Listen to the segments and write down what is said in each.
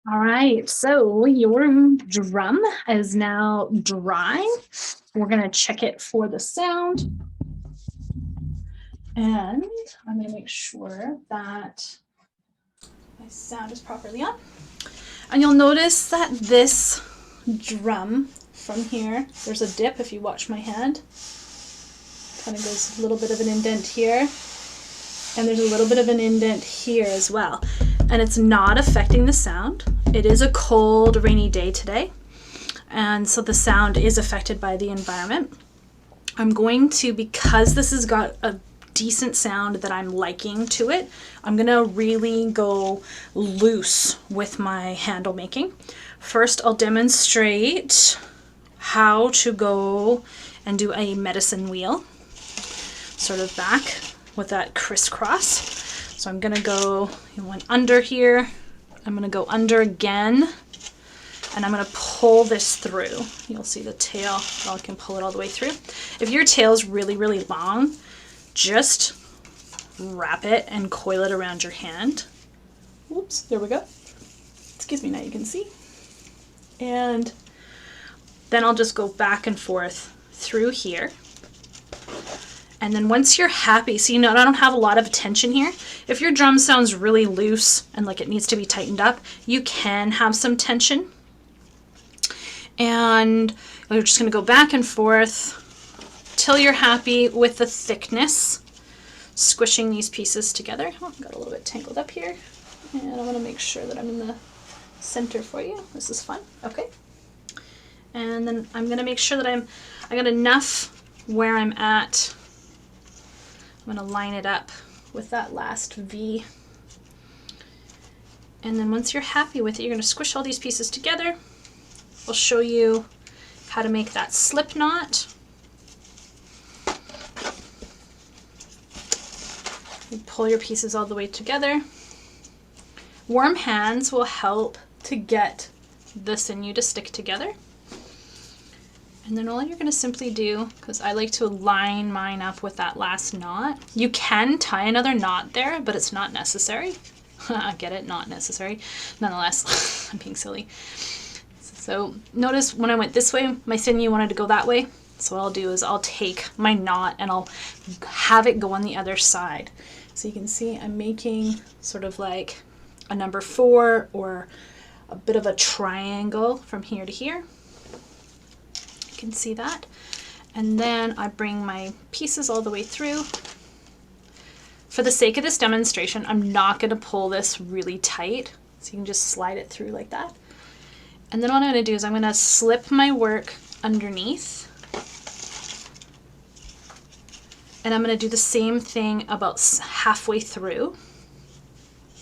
All right, so your drum is now dry. We're gonna check it for the sound. And I'm gonna make sure that my sound is properly on. And you'll notice that this drum from here, there's a dip if you watch my hand. Kind of goes a little bit of an indent here. And there's a little bit of an indent here as well. And it's not affecting the sound. It is a cold, rainy day today. And so the sound is affected by the environment. I'm going to, because this has got a decent sound that I'm liking to it, I'm gonna really go loose with my handle making. First, I'll demonstrate how to go and do a medicine wheel, sort of back with that crisscross. So I'm gonna go one under here. I'm gonna go under again, and I'm gonna pull this through. You'll see the tail, I can pull it all the way through. If your tail's really, really long, just wrap it and coil it around your hand. Oops, there we go. Excuse me, now you can see. And then I'll just go back and forth through here. And then once you're happy, so you know I don't have a lot of tension here. If your drum sounds really loose and like it needs to be tightened up, you can have some tension. And we're just gonna go back and forth till you're happy with the thickness. Squishing these pieces together. Oh, got a little bit tangled up here. And I wanna make sure that I'm in the center for you. This is fun, okay. And then I'm gonna make sure that I got enough where I'm at. I'm gonna line it up with that last V. And then once you're happy with it, you're gonna squish all these pieces together. I'll show you how to make that slip knot. You pull your pieces all the way together. Warm hands will help to get the sinew to stick together. And then all you're gonna simply do, because I like to line mine up with that last knot. You can tie another knot there, but it's not necessary. Get it? Not necessary. Nonetheless, I'm being silly. So notice when I went this way, my sinew wanted to go that way. So what I'll do is I'll take my knot and I'll have it go on the other side. So you can see I'm making sort of like a number 4 or a bit of a triangle from here to here. You can see that. And then I bring my pieces all the way through. For the sake of this demonstration, I'm not going to pull this really tight. So you can just slide it through like that. And then what I'm going to do is I'm going to slip my work underneath. And I'm going to do the same thing about halfway through.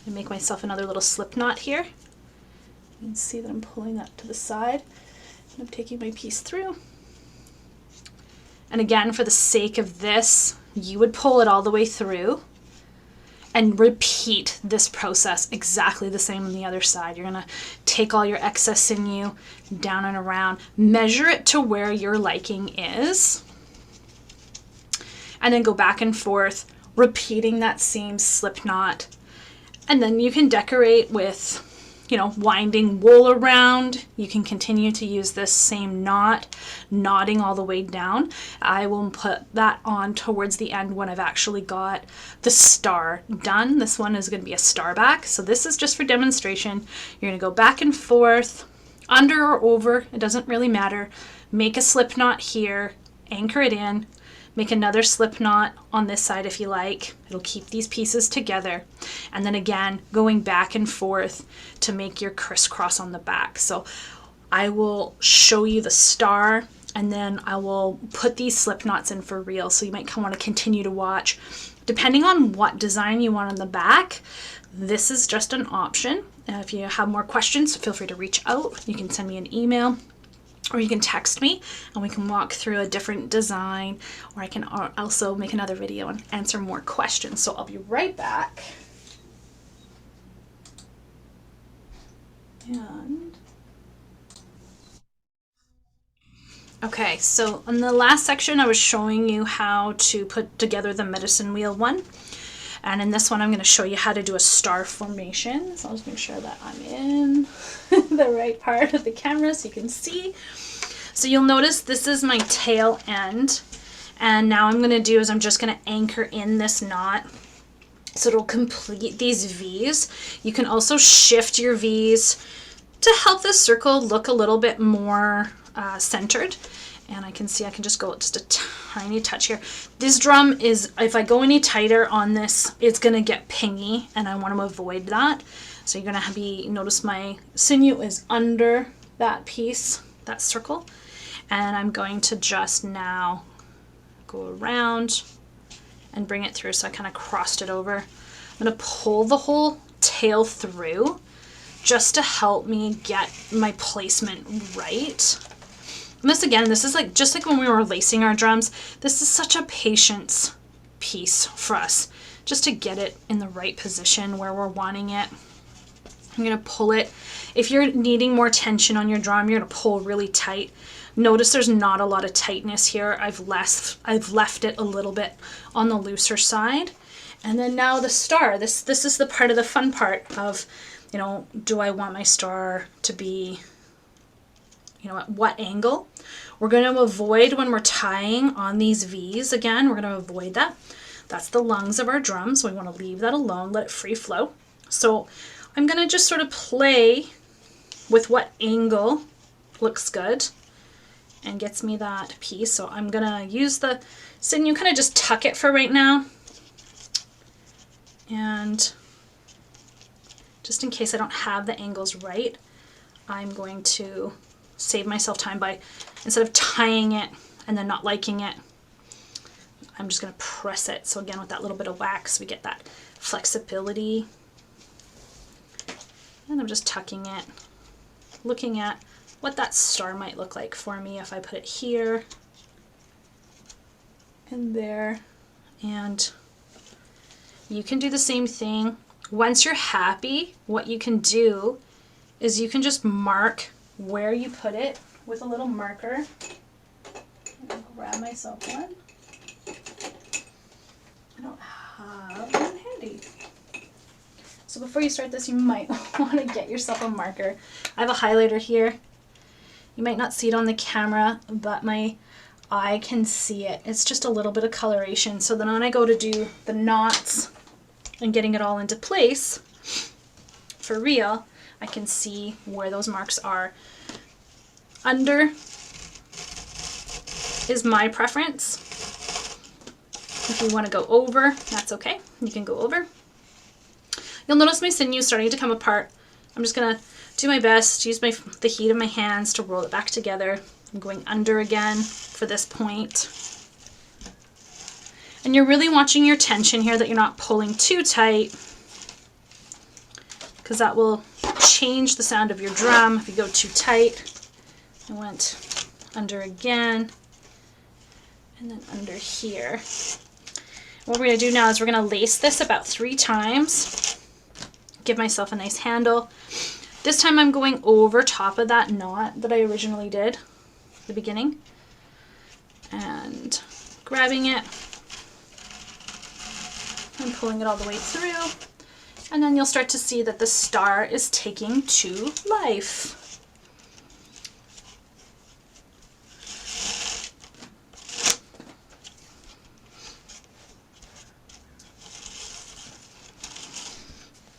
And make myself another little slip knot here. You can see that I'm pulling that to the side. And I'm taking my piece through. And again, for the sake of this, you would pull it all the way through and repeat this process exactly the same on the other side. You're gonna take all your excess sinew down and around, measure it to where your liking is, and then go back and forth, repeating that same slip knot. And then you can decorate with, you know, winding wool around. You can continue to use this same knot, knotting all the way down. I will put that on towards the end when I've actually got the star done. This one is going to be a star back. So this is just for demonstration. You're going to go back and forth, under or over, it doesn't really matter. Make a slip knot here, anchor it in, make another slip knot on this side if you like. It'll keep these pieces together. And then again, going back and forth to make your crisscross on the back. So I will show you the star and then I will put these slip knots in for real. So you might want to continue to watch. Depending on what design you want on the back, this is just an option. If you have more questions, feel free to reach out. You can send me an email, or you can text me and we can walk through a different design, or I can also make another video and answer more questions. So I'll be right back. And okay, so in the last section I was showing you how to put together the medicine wheel one. And in this one, I'm going to show you how to do a star formation. So I'll just make sure that I'm in the right part of the camera so you can see. So you'll notice this is my tail end. And now I'm going to do is I'm just going to anchor in this knot so it'll complete these V's. You can also shift your V's to help this circle look a little bit more centered. And I can see I can just go just a tiny touch here. This drum is, if I go any tighter on this, it's going to get pingy, and I want to avoid that. So you're going to be, notice my sinew is under that piece, that circle. And I'm going to just now go around and bring it through. So I kind of crossed it over. I'm going to pull the whole tail through just to help me get my placement right. And this again, this is like just like when we were lacing our drums, this is such a patience piece for us, just to get it in the right position where we're wanting it. I'm going to pull it. If you're needing more tension on your drum, you're going to pull really tight. Notice there's not a lot of tightness here. I've left it a little bit on the looser side. And then now the star, this is the part of the fun part of, you know, do I want my star to be, you know, at what angle? We're going to avoid when we're tying on these V's. Again, we're going to avoid that. That's the lungs of our drum, so we want to leave that alone, let it free flow. So I'm going to just sort of play with what angle looks good and gets me that piece. So I'm going to use the sinew, kind of just tuck it for right now. And just in case I don't have the angles right, I'm going to save myself time by, instead of tying it and then not liking it, I'm just going to press it. So again, with that little bit of wax, we get that flexibility. And I'm just tucking it, looking at what that star might look like for me if I put it here and there. And you can do the same thing. Once you're happy, what you can do is you can just mark where you put it with a little marker. I'm gonna grab myself one. I don't have one handy. So before you start this, you might want to get yourself a marker. I have a highlighter here. You might not see it on the camera, but my eye can see it. It's just a little bit of coloration. So then when I go to do the knots and getting it all into place for real, I can see where those marks are. Under is my preference. If you want to go over, that's okay. You can go over. You'll notice my sinew starting to come apart. I'm just going to do my best to use the heat of my hands to roll it back together. I'm going under again for this point. And you're really watching your tension here, that you're not pulling too tight, because that will change the sound of your drum if you go too tight. I went under again, and then under here. What we're going to do now is we're going to lace this about 3 times. Give myself a nice handle. This time I'm going over top of that knot that I originally did at the beginning, and grabbing it and pulling it all the way through. And then you'll start to see that the star is taking to life.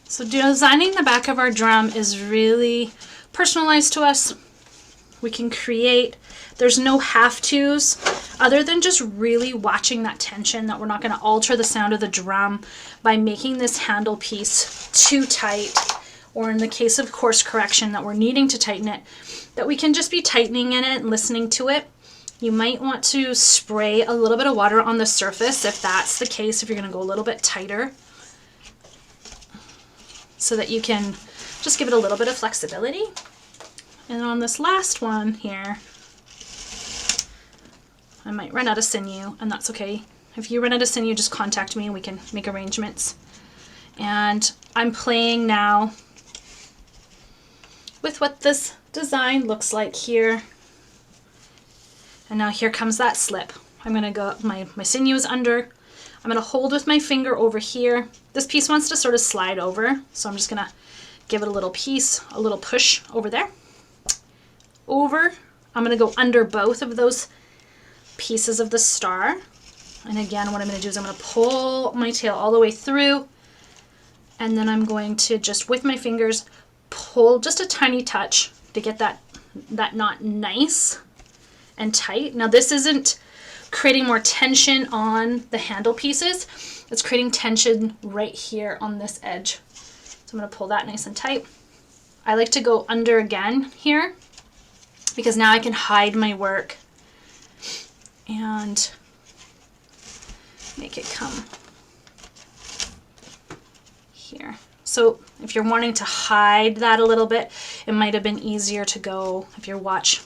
So designing the back of our drum is really personalized to us. We can create, there's no have-tos other than just really watching that tension, that we're not going to alter the sound of the drum by making this handle piece too tight, or in the case of course correction that we're needing to tighten it, that we can just be tightening in it and listening to it. You might want to spray a little bit of water on the surface if that's the case, if you're going to go a little bit tighter, so that you can just give it a little bit of flexibility. And on this last one here, I might run out of sinew, and that's okay. If you run out of sinew, just contact me and we can make arrangements. And I'm playing now with what this design looks like here. And now here comes that slip. I'm gonna go, my sinew is under. I'm going to hold with my finger over here. This piece wants to sort of slide over, so I'm just going to give it a little push over there. Over. I'm going to go under both of those pieces of the star. And again, what I'm going to do is I'm going to pull my tail all the way through, and then I'm going to just with my fingers pull just a tiny touch to get that knot nice and tight. Now this isn't creating more tension on the handle pieces, it's creating tension right here on this edge. So I'm going to pull that nice and tight. I like to go under again here because now I can hide my work and make it come here. So if you're wanting to hide that a little bit, it might have been easier to go, if you watch,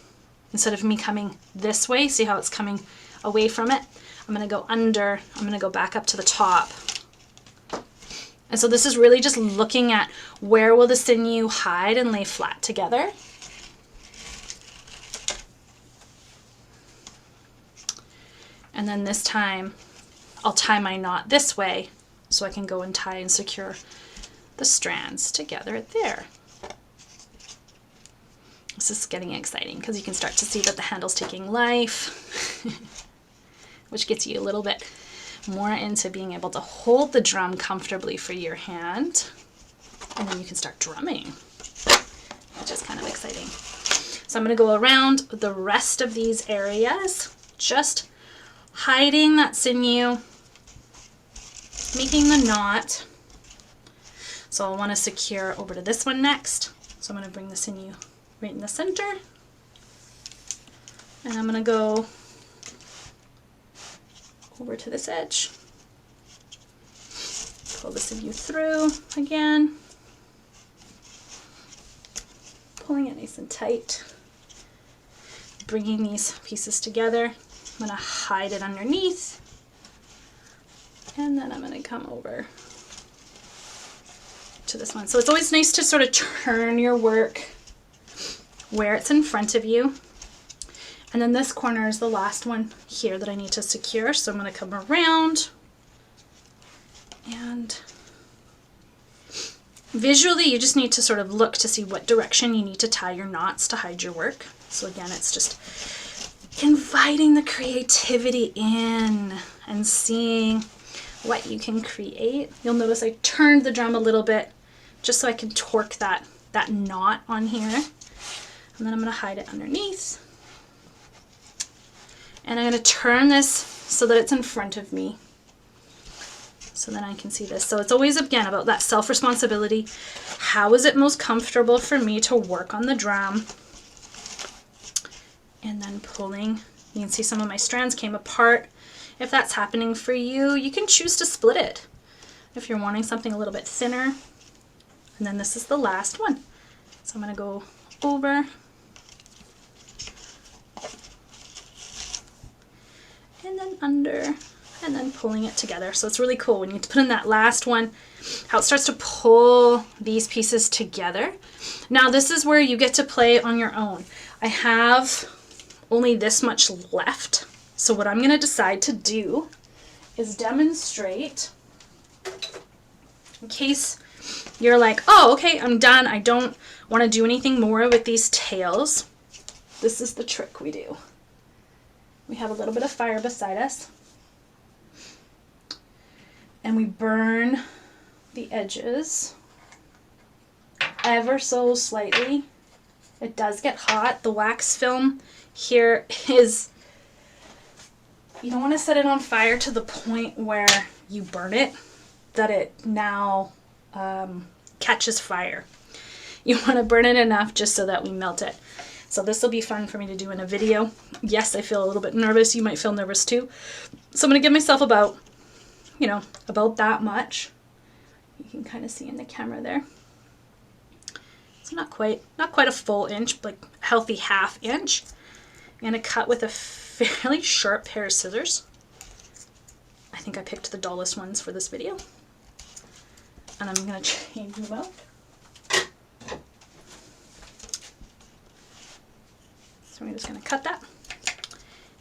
instead of me coming this way, see how it's coming away from it? I'm going to go under, I'm going to go back up to the top. And so this is really just looking at where will the sinew hide and lay flat together. And then this time I'll tie my knot this way so I can go and tie and secure the strands together there. This is getting exciting because you can start to see that the handle's taking life, which gets you a little bit more into being able to hold the drum comfortably for your hand. And then you can start drumming, which is kind of exciting. So I'm going to go around the rest of these areas, just hiding that sinew, making the knot. So I'll want to secure over to this one next. So I'm going to bring the sinew right in the center. And I'm going to go over to this edge. Pull the sinew through again. Pulling it nice and tight. Bringing these pieces together. I'm going to hide it underneath. And then I'm going to come over to this one. So it's always nice to sort of turn your work where it's in front of you. And then this corner is the last one here that I need to secure. So I'm going to come around and visually you just need to sort of look to see what direction you need to tie your knots to hide your work. So again, it's just inviting the creativity in and seeing what you can create. You'll notice I turned the drum a little bit just so I can torque that knot on here. And then I'm going to hide it underneath. And I'm going to turn this so that it's in front of me, so then I can see this. So it's always, again, about that self-responsibility. How is it most comfortable for me to work on the drum? And then pulling. You can see some of my strands came apart. If that's happening for you, you can choose to split it if you're wanting something a little bit thinner. And then this is the last one. So I'm going to go over and then under, and then pulling it together. So it's really cool when you put in that last one, how it starts to pull these pieces together. Now this is where you get to play on your own. I have only this much left. So what I'm going to decide to do is demonstrate, in case you're like, oh, okay, I'm done. I don't want to do anything more with these tails. This is the trick we do. We have a little bit of fire beside us, and we burn the edges ever so slightly. It does get hot. The wax film here is, you don't want to set it on fire to the point where you burn it, that it now catches fire. You want to burn it enough just so that we melt it. So this will be fun for me to do in a video. Yes, I feel a little bit nervous. You might feel nervous too. So I'm going to give myself about, about that much. You can kind of see in the camera there. So not quite a full inch, like a healthy ½ inch. I'm going to cut with a fairly sharp pair of scissors. I think I picked the dullest ones for this video. And I'm going to change them out. So I'm just going to cut that.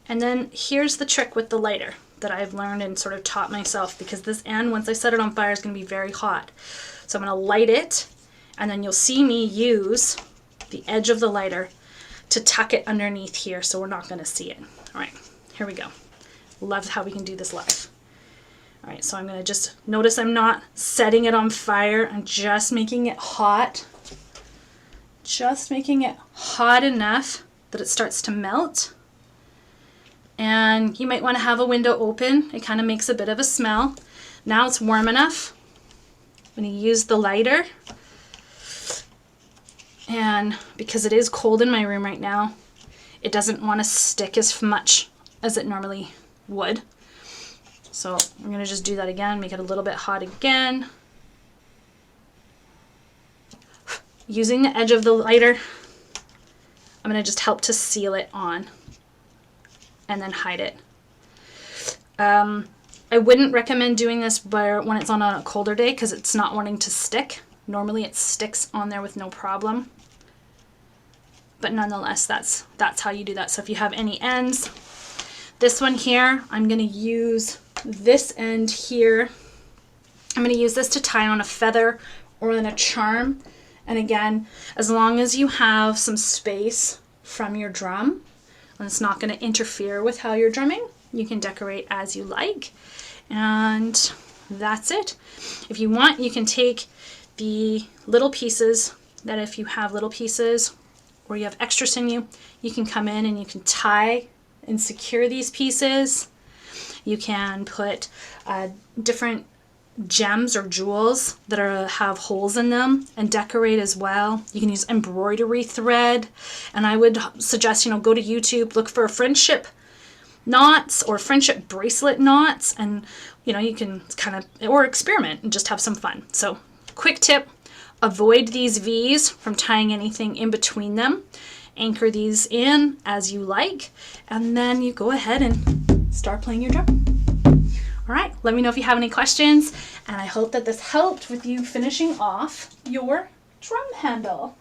And then here's the trick with the lighter. that I've learned and sort of taught myself, because this end, once I set it on fire, is going to be very hot. So I'm going to light it, and then you'll see me use the edge of the lighter to tuck it underneath here so we're not going to see it. All right, here we go. Love how we can do this live. All right, so I'm going to just notice I'm not setting it on fire. I'm just making it hot. Just making it hot enough that it starts to melt. And you might want to have a window open. It kind of makes a bit of a smell. Now it's warm enough. I'm going to use the lighter. And because it is cold in my room right now, it doesn't want to stick as much as it normally would. So I'm going to just do that again, make it a little bit hot again. Using the edge of the lighter, I'm going to just help to seal it on and then hide it. I wouldn't recommend doing this when it's on a colder day because it's not wanting to stick. Normally it sticks on there with no problem. But nonetheless, that's how you do that. So if you have any ends, this one here, I'm going to use this end here. I'm going to use this to tie on a feather or in a charm. And again, as long as you have some space from your drum, and it's not going to interfere with how you're drumming, you can decorate as you like. And that's it. If you want, you can take the little pieces that, if you have little pieces or you have extra sinew, you can come in and you can tie and secure these pieces. You can put different gems or jewels that have holes in them and decorate as well. You can use embroidery thread, and I would suggest, go to YouTube, look for friendship knots or friendship bracelet knots, and you can kind of, or experiment and just have some fun. So quick tip, avoid these V's from tying anything in between them. Anchor these in as you like, and then you go ahead and start playing your drum. All right, let me know if you have any questions, and I hope that this helped with you finishing off your drum handle.